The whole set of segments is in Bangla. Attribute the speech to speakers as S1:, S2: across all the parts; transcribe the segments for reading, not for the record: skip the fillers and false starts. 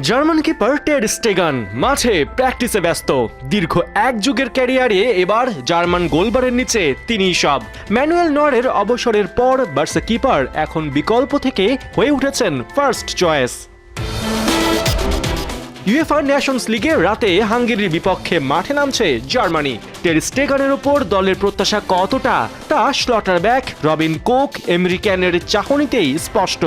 S1: জার্মান কিপার টের স্টেগান মাঠে প্র্যাকটিসে ব্যস্ত। দীর্ঘ এক যুগের ক্যারিয়ারে এবার জার্মান গোলবারের নিচে তিনিই সব। ম্যানুয়েল নয়েরের অবসরের পর বার্সা কিপার এখন বিকল্প থেকে হয়ে উঠেছেন ফার্স্ট চয়েস। ইউএফা নেশনস লিগে রাতে হাঙ্গেরির বিপক্ষে মাঠে নামছে জার্মানি। টের স্টেগানের উপর দলের প্রত্যাশা কতটা তা স্লটারব্যাক, রবিন কোক, এমরি ক্যানের চাহনিতেই স্পষ্ট।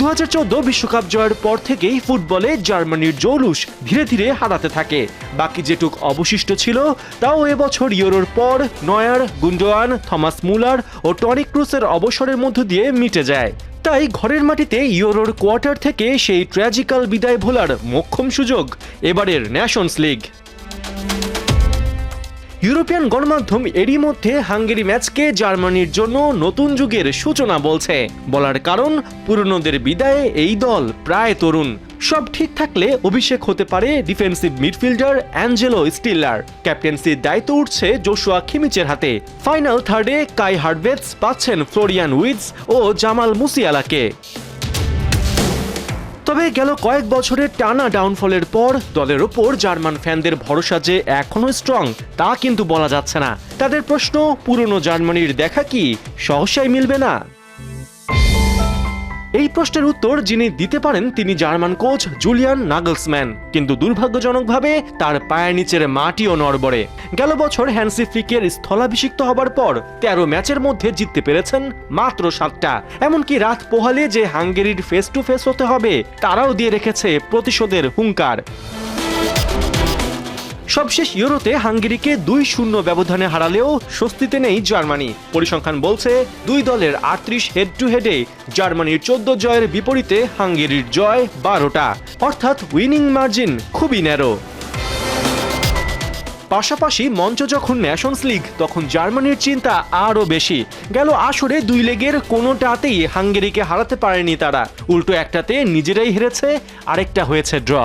S1: 2014 বিশ্বকাপ জয়ের পর থেকেই ফুটবলে জার্মানির জৌলুস ধীরে ধীরে হারাতে থাকে। বাকি যেটুক অবশিষ্ট ছিল তাও এবছর ইউরোর পর নয়ার, গুন্ডোয়ান, থমাস মুলার ও টনি ক্রুসের অবসরের মধ্য দিয়ে মিটে যায়। তাই ঘরের মাটিতে ইউরোর কোয়ার্টার থেকে সেই ট্র্যাজিক্যাল বিদায় ভোলার মোক্ষম সুযোগ এবারের নেশনস লিগ। ইউরোপিয়ান গণমাধ্যম এরই মধ্যে হাঙ্গেরি ম্যাচকে জার্মানির জন্য নতুন যুগের সূচনা বলছে। বলার কারণ, পুরনোদের বিদায়ে এই দল প্রায় তরুণ। সব ঠিক থাকলে অভিষেক হতে পারে ডিফেন্সিভ মিডফিল্ডার অ্যাঞ্জেলো স্টিলার। ক্যাপ্টেন্সির দায়িত্ব উঠছে জোশুয়া কিমিচের হাতে। ফাইনাল থার্ডে কাই হার্টভেটস পাচ্ছেন ফ্লোরিয়ান উইটস ও জামাল মুসিয়ালাকে। তবে গেল কয়েক বছরের টানা ডাউনফলের পর দলের ওপর জার্মান ফ্যানদের ভরসা যে এখনো স্ট্রং তা কিন্তু বলা যাচ্ছে না। তাদের প্রশ্ন, পুরনো জার্মানির দেখা কি সহসাই মিলবে না? এই প্রশ্নের উত্তর যিনি দিতে পারেন তিনি জার্মান কোচ জুলিয়ান নাগলসম্যান। কিন্তু দুর্ভাগ্যজনকভাবে তার পায়ের নিচের মাটিও নড়বড়ে। গেল বছর হ্যান্সি ফ্লিকের স্থলাভিষিক্ত হবার পর 13 ম্যাচের মধ্যে জিততে পেরেছেন মাত্র 7টা। এমনকি রাত পোহালে যে হাঙ্গেরির ফেস টু ফেস হতে হবে তারাও দিয়ে রেখেছে প্রতিশোধের হুঙ্কার। সবশেষ ইউরোতে হাঙ্গেরিকে 2-0 ব্যবধানে হারালেও স্বস্তিতে নেই জার্মানি। পরিসংখ্যান বলছে দুই দলের 38 হেড টু হেডে জার্মানির 14 জয়ের বিপরীতে হাঙ্গেরির জয় 12টা, অর্থাৎ উইনিং মার্জিন খুবই ন্যারো। পাশাপাশি মঞ্চ যখন নেশনস লিগ তখন জার্মানির চিন্তা আরও বেশি। গেল আসরে দুই লেগের কোনোটাতেই হাঙ্গেরিকে হারাতে পারেনি তারা। উল্টো একটাতে নিজেরাই হেরেছে, আরেকটা হয়েছে ড্র।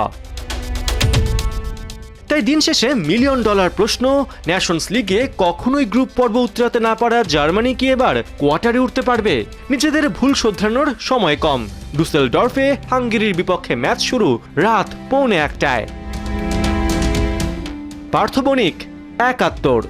S1: তাই দিন শেষে $মিলিয়ন প্রশ্ন, নেশনস লিগে কখনোই গ্রুপ পর্ব উতরাতে না পারা জার্মানি কি এবার কোয়ার্টারে উঠতে পারবে? নিজেদের ভুল শোধরানোর সময় কম। ডুসেলডর্ফে হাঙ্গেরির বিপক্ষে ম্যাচ শুরু রাত 1:45টায়। পার্থ বণিক, 71।